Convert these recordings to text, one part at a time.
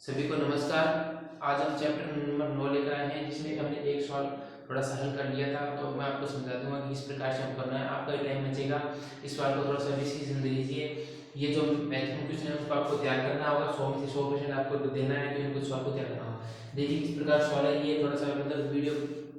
सभी को नमस्कार। आज हम चैप्टर नंबर 9 लेकर आए हैं, जिसमें हमने एक सवाल थोड़ा सा हल कर लिया था। तो मैं आपको समझा दूंगा कि किस प्रकार से हम करना है। आपका टाइम बचेगा। इस सवाल को थोड़ा सा बेसिक समझ लीजिए। ये जो मैथमेटिक्स क्वेश्चन है उसको आपको तैयार करना होगा। 100 में से 100% आपको देना है, तो इनको सवाल को तैयार करना होगा। देखिए किस प्रकार सवाल है। ये थोड़ा सा मतलब वीडियो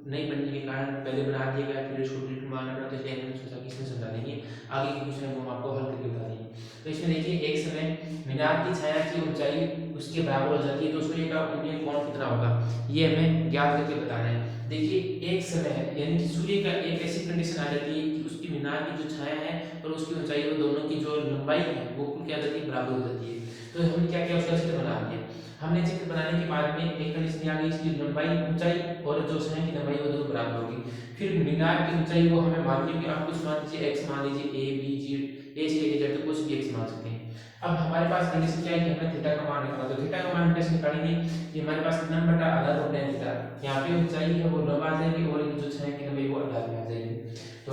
नहीं बनने के कारण पहले बना दिया गया, फिर इसको डिलीट मारना पड़ा, तो इसलिए हमने सोचा कि इसमें समझा देंगे। आगे के क्वेश्चन को हम आपको हल करके बता देंगे। तो इसमें देखिए एक समय मीनार की छाया की ऊंचाई उसके बराबर हो जाती है, तो सूर्य का उन्नयन कोण कितना होगा, ये हमें ज्ञात करके बताना है। देखिए एक समय है, यानी कि सूर्य का एक ऐसी कंडीशन आ जाती है कि उसकी मीनार की जो छाया है और उसकी ऊंचाई, वो दोनों की जो लंबाई है वो कुल क्या जाती है, बराबर हो जाती है। तो हमने क्या किया, उसका चित्र बना दिया। हमने चित्र बनाने के बाद में एक कंडीशन आ गई, इसकी लंबाई ऊंचाई और जो छाया की लंबाई वो दोनों बराबर होगी। फिर मीनार की ऊंचाई वो हमें मान लीजिए, आप कुछ मान लीजिए एक्स मान लीजिए, ए बी जी ए से लेकर जेड तक कुछ भी एक्स मान सकते हैं। अब हमारे पास कंडीशन क्या है कि हमें थीटा का मान निकालना है। तो थीटा का मान कैसे निकालेंगे कि हमारे पास लंब बटा आधार और tan थीटा, यहाँ पे ऊंचाई है वो लंब आ जाएगी और जो छाया की लंबाई वो आधार में आ जाएगी। तो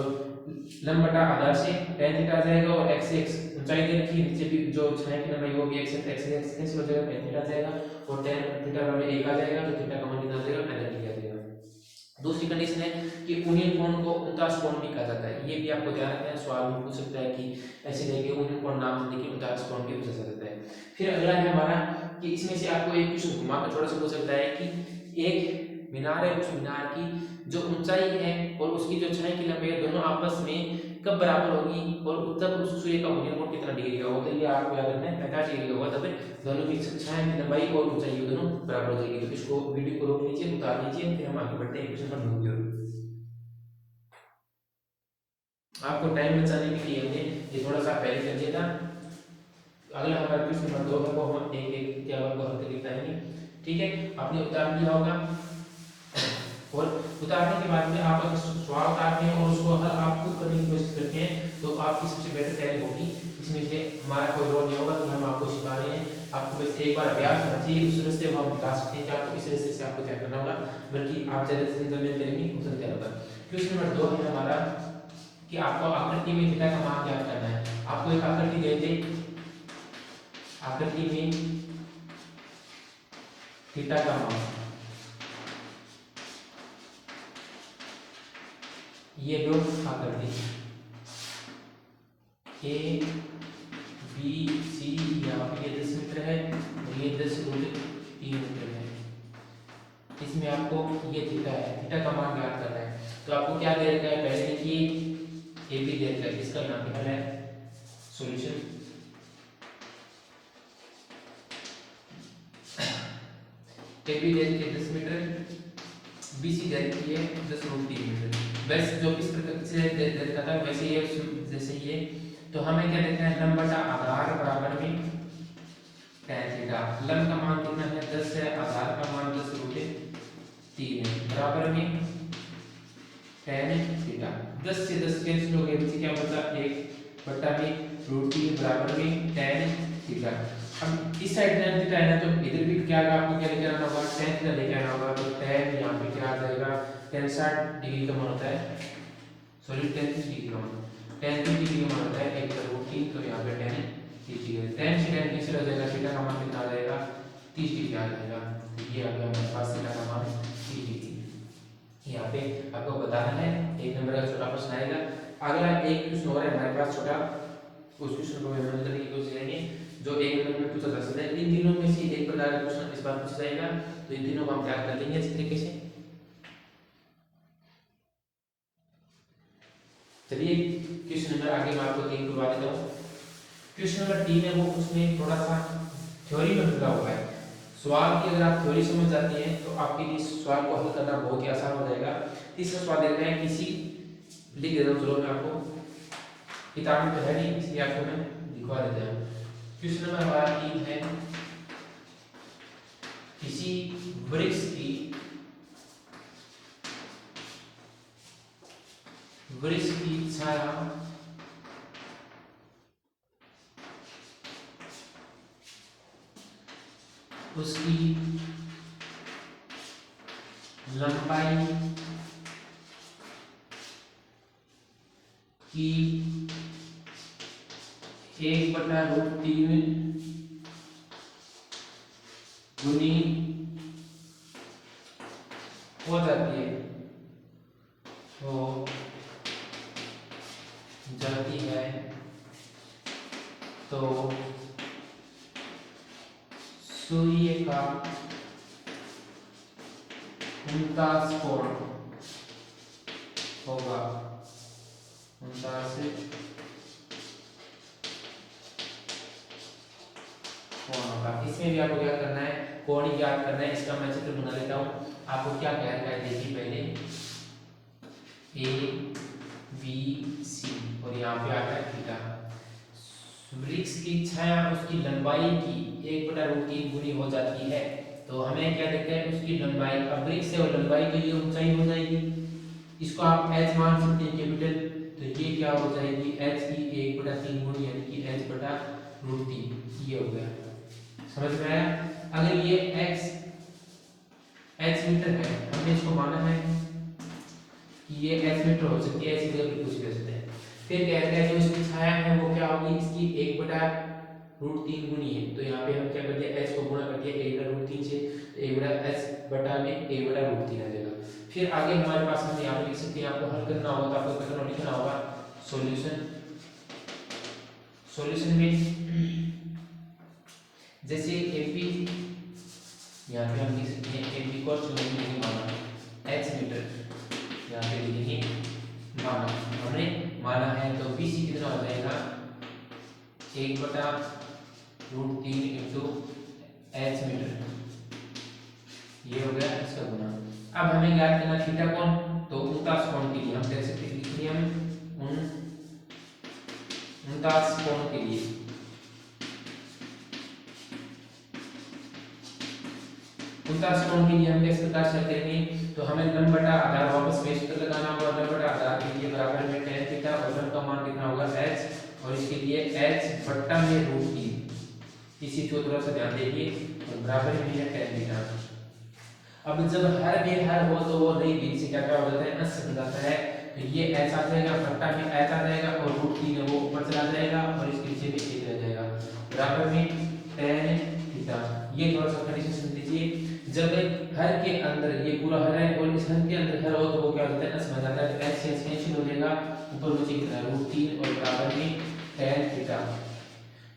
लंब बटा आधार से tan थीटा आ जाएगा और x से x ऊंचाई दे रखी है, नीचे भी जो छाया की लंबाई वो भी x से x कैंसिल हो जाएगा, tan थीटा आ जाएगा और tan थीटा बराबर 1 आ जाएगा। तो थीटा का मान कितना आ जाएगा, 45 डिग्री आ जाएगा। दूसरी कंडीशन है कि उन्हीं कोण को 49 कोण भी कहा जाता है। ये भी आपको ध्यान रखना है, सवाल में पूछ सकता है कि ऐसे देके उन्हीं कोण नाम देके 49 कोण भी पूछा सकता है। फिर अगला है हमारा कि इसमें से आपको एक क्वेश्चन घुमा कर थोड़ा सा पूछ सकता है कि एक मीनार है, उस मीनार की जो ऊंचाई है और उसकी जो छाया की लंबाई है दोनों आपस में कब बराबर होगी और तब उस सूर्य का उन्नयन कोण कितना डिग्री का होगा। तो ये आपको याद रखना है, 45 डिग्री का होगा, तब दोनों की छाया की लंबाई और ऊंचाई दोनों बराबर हो जाएगी। तो इसको वीडियो को रोक लीजिए, उतार लीजिए, फिर हम आगे बढ़ते हैं क्वेश्चन नंबर 2 की ओर। आपको टाइम बचाने के लिए हमने ये थोड़ा सा पहले कर दिया था। अगला हमारा क्वेश्चन नंबर 2 है, वो हम एक एक क्या को हल करके बताएंगे। ठीक है, आपने उतार दिया होगा और उतारने के बाद में आप अगर सवाल उतारते हैं और उसको हल आप खुद करने की कोशिश करते हैं तो आपकी सबसे बेहतर तैयारी होगी। इसमें से हमारा कोई रोल नहीं होगा कि हम आपको सिखा रहे हैं। आपको बस एक बार अभ्यास करना चाहिए, उस रास्ते में हम बता सकते हैं कि आपको इस रास्ते से आपको क्या करना होगा, बल्कि आप ज़्यादा से ज़्यादा मेहनत करेंगे उतना क्या होगा। क्वेश्चन नंबर 2 है हमारा कि आपको आकृति में थीटा का मान ज्ञात करना है। आपको एक आकृति दे दे, आकृति में थीटा का मान, ये दो आकृति ए बी सी, यहाँ पे ये 10 मीटर है और ये 10√3 मीटर है। इसमें आपको ये थीटा है, थीटा का मान ज्ञात करना है। तो आपको क्या दे रखा है, पहले देखिए ए बी दे रखा है, इसका यहाँ पे हल है सॉल्यूशन। ए बी दे रखी है 10 मीटर, बी सी दे रखी है 10√3 मीटर। वैसे जो इस प्रकार से दे रखा था वैसे ये जैसे ये। तो हमें क्या देखना है, लंब बटा आधार बराबर में tan थीटा। लंब का मान कितना है 10 है, आधार का मान 10√3 है, बराबर में tan थीटा। 10 से 10 कैंसिल हो गया, नीचे क्या बचा 1 बटा में √3 बराबर में tan थीटा। अब इस साइड tan थीटा है ना, तो इधर भी क्या आएगा, आपको क्या लेके आना होगा, tan थीटा लेके आना होगा। तो tan यहाँ पे क्या आ जाएगा, tan 60 डिग्री का मान होता है, सॉरी 33 डिग्री का मान, 33 डिग्री का मान होता है 1/√3। तो यहाँ पे tan 30 डिग्री, tan से tan कैंसिल हो जाएगा, थीटा का मान कितना आ जाएगा 30 डिग्री आ जाएगा। तो ये आ गया हमारे पास थीटा का मान 30 डिग्री। यहाँ पे आपको बताना है, एक नंबर का छोटा प्रश्न आएगा। अगला एक क्वेश्चन और है हमारे पास छोटा, उस क्वेश्चन को हम हल करने की कोशिश करेंगे जो एक नंबर में पूछा जा सकता है। इन तीनों में से एक प्रकार का क्वेश्चन इस बार पूछा जाएगा, तो इन तीनों को हम तैयार कर लेंगे इस तरीके से। चलिए क्वेश्चन नंबर आगे मैं आपको 3 करवा देता हूँ। क्वेश्चन नंबर 3 है वो उसमें थोड़ा सा थ्योरी में खुला हुआ है। सवाल की अगर आप थ्योरी समझ जाते हैं तो आपके लिए सवाल को हल करना बहुत ही आसान हो जाएगा। तीसरा सवाल देते हैं, किसी लिख देता हूँ, चलो मैं आपको, किताब में तो है नहीं इसलिए आपको मैं दिखवा देता हूँ। क्वेश्चन नंबर हमारा 3 है, किसी वृक्ष की छाया उसकी लंबाई की 1/√3 गुनी हो जाती है, हो जाती है तो सूर्य का 49 कोण होगा, 49 कोण होगा। इसमें भी आपको क्या करना है, कोण याद करना है। इसका मैं चित्र बना लेता हूँ। आपको क्या कह रखा है देखिए, पहले ए बी सी और यहाँ पे आता है थीटा। वृक्ष की छाया उसकी लंबाई की 1/√3 गुनी हो जाती है। तो हमें क्या देखते हैं, उसकी लंबाई। अब वृक्ष से और लंबाई तो ये ऊंचाई हो जाएगी, इसको आप एच मान सकते हैं कैपिटल। तो ये क्या हो जाएगी, एच की 1/3 गुनी, यानी कि h/√3। ये हो गया, समझ में आया। अगर ये एच मीटर है, हमने इसको माना है कि ये एच मीटर हो सकती है, ऐसी जगह पे कुछ कर सकते हैं। फिर कहते हैं जो इसकी छाया है वो क्या होगी, इसकी 1/√3 गुनी है। तो यहाँ पे हम क्या कर दिया, एच को गुणा कर दिया 1/√3 से, तो 1/h/1/√3 आ जाएगा। फिर आगे हमारे पास हम यहाँ पे लिख सकते हैं, आपको हल करना होगा तो आपको करना लिखना होगा सॉल्यूशन। सॉल्यूशन में जैसे एपी, यहाँ पे हम लिख सकते हैं एपी को लिखेंगे माना एच मीटर, यहाँ पे लिखेंगे माना, हमने माना है। तो बीसी कितना हो जाएगा, 1/√3 इंटू एच मीटर, ये हो गया इसका गुना। अब हमें ज्ञात करना थीटा कोण, तो 49 कोण के लिए हम कह सकते हैं, लिखिए हम 49 कोण के लिए 49 कोण के लिए हम किस प्रकार से करेंगे, तो हमें लंब बटा आधार वापस बेस पर लगाना होगा। लंब बटा आधार के लिए बराबर में tan थीटा और लंब का मान कितना होगा h, और इसके लिए h बट्टा में √3, इसी को थोड़ा सा ध्यान दीजिए, और बराबर में है tan थीटा। अब जब हर में हर हो तो वो नई बीच से क्या क्या हो जाता है, अंश बन जाता है। तो ये h आ जाएगा, बट्टा में h आ जाएगा, और √3 है वो ऊपर चला जाएगा, और इसके नीचे में 1 रह जाएगा, बराबर में tan थीटा। ये थोड़ा सा कंडीशन समझ लीजिए, जब हर के अंदर ये पूरा हर है और इस हर के अंदर हर हो तो वो क्या होता है, अंश बन जाता है। तो h से कैंसिल हो जाएगा, ऊपर नीचे कितना √3 और बराबर में tan थीटा।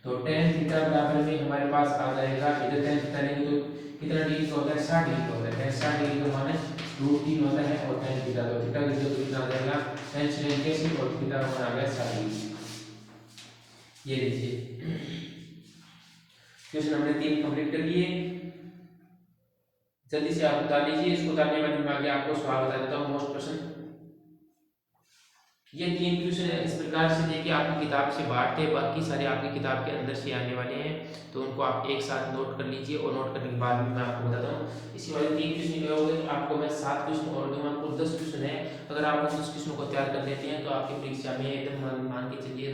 तो tan थीटा बराबर में हमारे पास आ जाएगा, इधर tan थीटा लेंगे तो कितना डिग्री का होता है, 60 डिग्री का होता है। 60 डिग्री का मान √3 होता है, और tan थीटा तो थीटा की जगह कितना आ जाएगा, tan से कैंसिल, और थीटा का मान आ गया 60 डिग्री। ये लीजिए क्वेश्चन हमने 3 कंप्लीट कर लिए। जल्दी से आप उतार लीजिए, इसको उतारने वाले में आगे आपको सवाल बता देता हूँ मोस्ट क्वेश्चन। ये 3 क्वेश्चन है, इस प्रकार से देखिए आपकी किताब से बांट के, बाकी सारे आपकी किताब के अंदर से आने वाले हैं, तो उनको आप एक साथ नोट कर लीजिए, और नोट करने के बाद में मैं आपको बताता हूँ। इसी वाले 3 क्वेश्चन हो गए, तो आपको मैं 7 क्वेश्चन और दूंगा, कुल 10 क्वेश्चन है। अगर आप उन 10 क्वेश्चनों को तैयार कर लेते हैं तो आपकी परीक्षा में एकदम मान के चलिए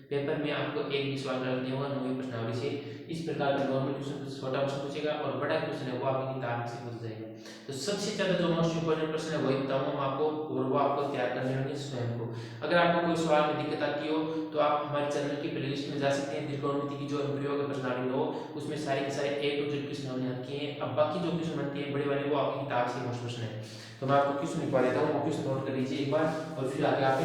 पेपर में आपको एक भी सवाल गलत नहीं होगा, 9 प्रश्नावली से। इस प्रकार का नॉर्मल क्वेश्चन छोटा क्वेश्चन पूछेगा, और बड़ा क्वेश्चन है वो आपकी किताब से पूछ जाएगा। तो सबसे ज्यादा जो मोस्ट इंपोर्टेंट प्रश्न है वही बताऊंगा आपको, और वो आपको तैयार करने होंगे स्वयं को। अगर आपको कोई सवाल में दिक्कत आती हो तो आप हमारे चैनल की प्लेलिस्ट में जा सकते हैं, त्रिकोणमिति की जो प्रयोग प्रश्नावली हो, उसमें सारे के सारे A to Z क्वेश्चन हमने रखे हैं। अब बाकी जो क्वेश्चन बनते हैं बड़े वाले, वो आपकी किताब से मोस्ट क्वेश्चन है। तो मैं आपको क्वेश्चन लिखवा देता हूँ, वो क्वेश्चन नोट कर लीजिए एक बार, और फिर आगे आप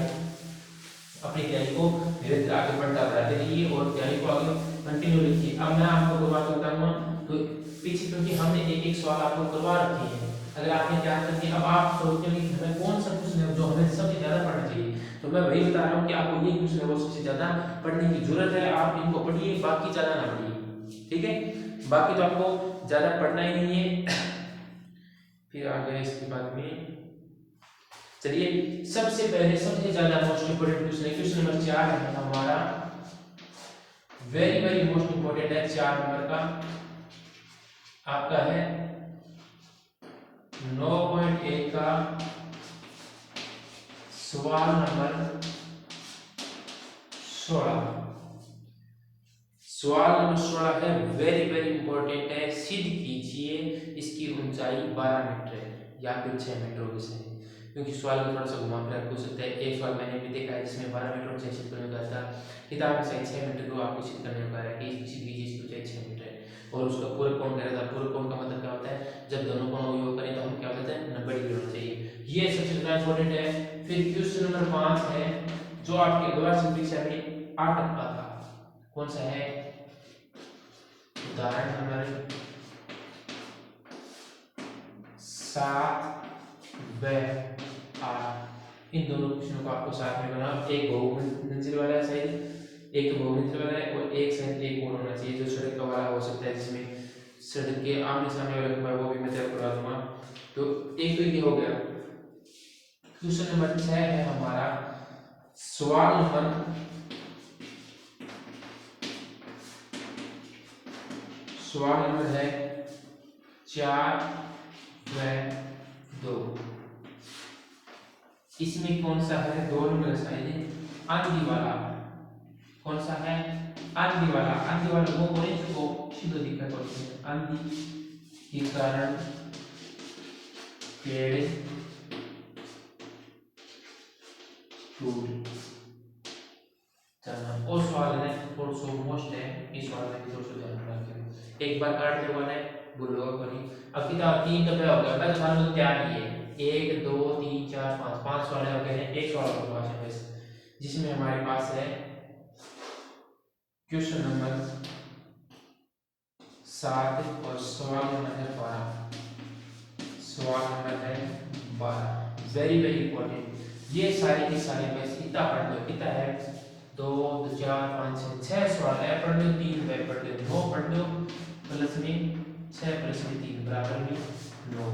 अपनी तैयारी को धीरे धीरे आगे बढ़ाते रहिए, और तैयारी को आगे कंटिन्यू रखिए। अब मैं आपको करवा करता हूँ, तो पीछे क्योंकि हमने एक एक सवाल आपको करवा रखे हैं, अगर आपने तैयार कर दिया, अब आप सोचते हैं कि हमें कौन सा क्वेश्चन है जो हमें सबसे ज्यादा पढ़ना चाहिए, तो मैं वही बता रहा हूँ कि आपको ये क्वेश्चन है वो सबसे ज्यादा पढ़ने की जरूरत है। आप इनको पढ़िए, बाकी ज्यादा ना पढ़िए, ठीक है। बाकी तो आपको ज्यादा पढ़ना ही नहीं है। फिर आ गया इसके बाद में, चलिए सबसे पहले सबसे ज्यादा मोस्ट इंपोर्टेंट क्वेश्चन है, क्वेश्चन नंबर 4 है हमारा, वेरी वेरी मोस्ट इंपोर्टेंट है। 4 नंबर का आपका है 9.1 का सवाल नंबर 16। सवाल नंबर 16 है, वेरी वेरी इंपॉर्टेंट है। सिद्ध कीजिए इसकी ऊंचाई 12 मीटर है, या फिर 6 मीटर होगी सही, क्योंकि सवाल को थोड़ा सा घुमा फिरा पूछ सकते हैं। एक सवाल मैंने भी देखा है जिसमें 12 मीटर ऊंचाई सिद्ध करने का था, किताब में सही 6 मीटर को आपको सिद्ध करने का है कि सिद्ध कीजिए इसकी ऊंचाई 6 मीटर है, और उसका पूरे कोण कह रहा था। पूरे कोण का जब दोनों को योग करें तो हम क्या कहते हैं 90 डिग्री होना चाहिए। ये सबसे ज़्यादा इंपॉर्टेंट है। फिर क्वेश्चन नंबर 5 है जो आपके द्वादश परीक्षा में 8 अंक का था, कौन सा है? उदाहरण नंबर 7 व 8, इन दोनों क्वेश्चनों को आपको साथ में बनाना। एक बहुमंजिल वाला है शायद, एक तो बहुमंजिल वाला है और एक शायद एक और होना चाहिए जो सड़क वाला हो सकता है, जिसमें सड़क के आमने सामने वाला है, वो भी मैं तैयार करवा दूंगा। तो एक तो ये हो गया। क्वेश्चन नंबर 6 है हमारा, सवाल नंबर है 4 व 2। इसमें कौन सा है? 2 नंबर शायद आंधी वाला। कौन सा है? आंधी वाला। आंधी वाला वो बोले जो सीधे दिक्कत होती है, आंधी के कारण पेड़ टूट जाना। और सवाल है थोड़ा सा मोस्ट है, इस सवाल में भी थोड़ा सा ध्यान रखिए। एक बार काट लोगों ने बोलो बनी। अब कितना 3 डब्बे हो गया, मैं तो सारे तैयार ही है। 1 2 3 4 5 सवाल हो गए हैं। एक सवाल आपके पास है बस, जिसमें हमारे पास है क्वेश्चन नंबर 7 और सवाल नंबर है 12। सवाल नंबर है 12, वेरी वेरी इंपॉर्टेंट। ये सारे के सारे बस इतना पढ़ लो। कितना है? 2 4 5 6 सवाल है, पढ़ लो। 3 वे पढ़ लो, 9 पढ़ लो, प्लस में 6 प्लस में 3 बराबर में 9।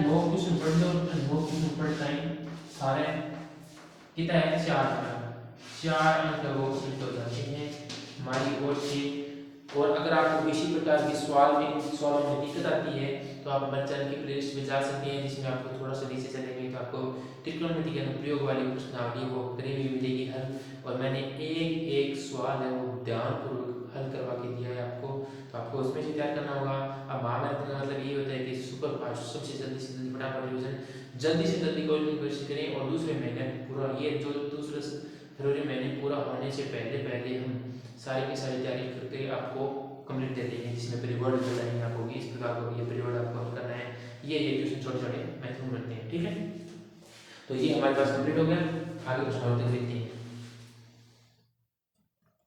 9 क्वेश्चन पढ़ लो, 9 क्वेश्चन पढ़ टाइम सारे कितना है? 4 अंक वो कंप्लीट हो जाते हैं हमारी ओर से। और अगर आपको किसी प्रकार की सवालों में दिक्कत आती है तो आप हमारे चैनल की प्लेलिस्ट में जा सकते हैं, जिसमें आपको थोड़ा सा नीचे चलेंगे तो आपको त्रिकोणमिति के अनुप्रयोग वाली प्रश्नावली वो करीबी मिलेगी हल। और मैंने एक सवाल है वो ध्यानपूर्वक हल करवा के दिया है आपको, तो आपको उसमें से तैयार करना होगा। अब महाभारत का मतलब ये होता है कि सुपर फास्ट, सबसे जल्दी से जल्दी फटाफट रिविजन, जल्दी से जल्दी कोशिश करें। और दूसरे महीने पूरा ये जो दूसरे फरवरी महीने पूरा होने से पहले हम सारी की सारी तैयारी करके आपको कंप्लीट देते हैं, जिसमें परिवर्ड बताएंगे आपको कि इस प्रकार को ये परिवर्ड आपको हल करना है। ये क्वेश्चन छोटे छोटे मैथ्स में करते हैं, ठीक है। तो ये हमारे पास कंप्लीट हो गया। आगे प्रश्न देखते हैं।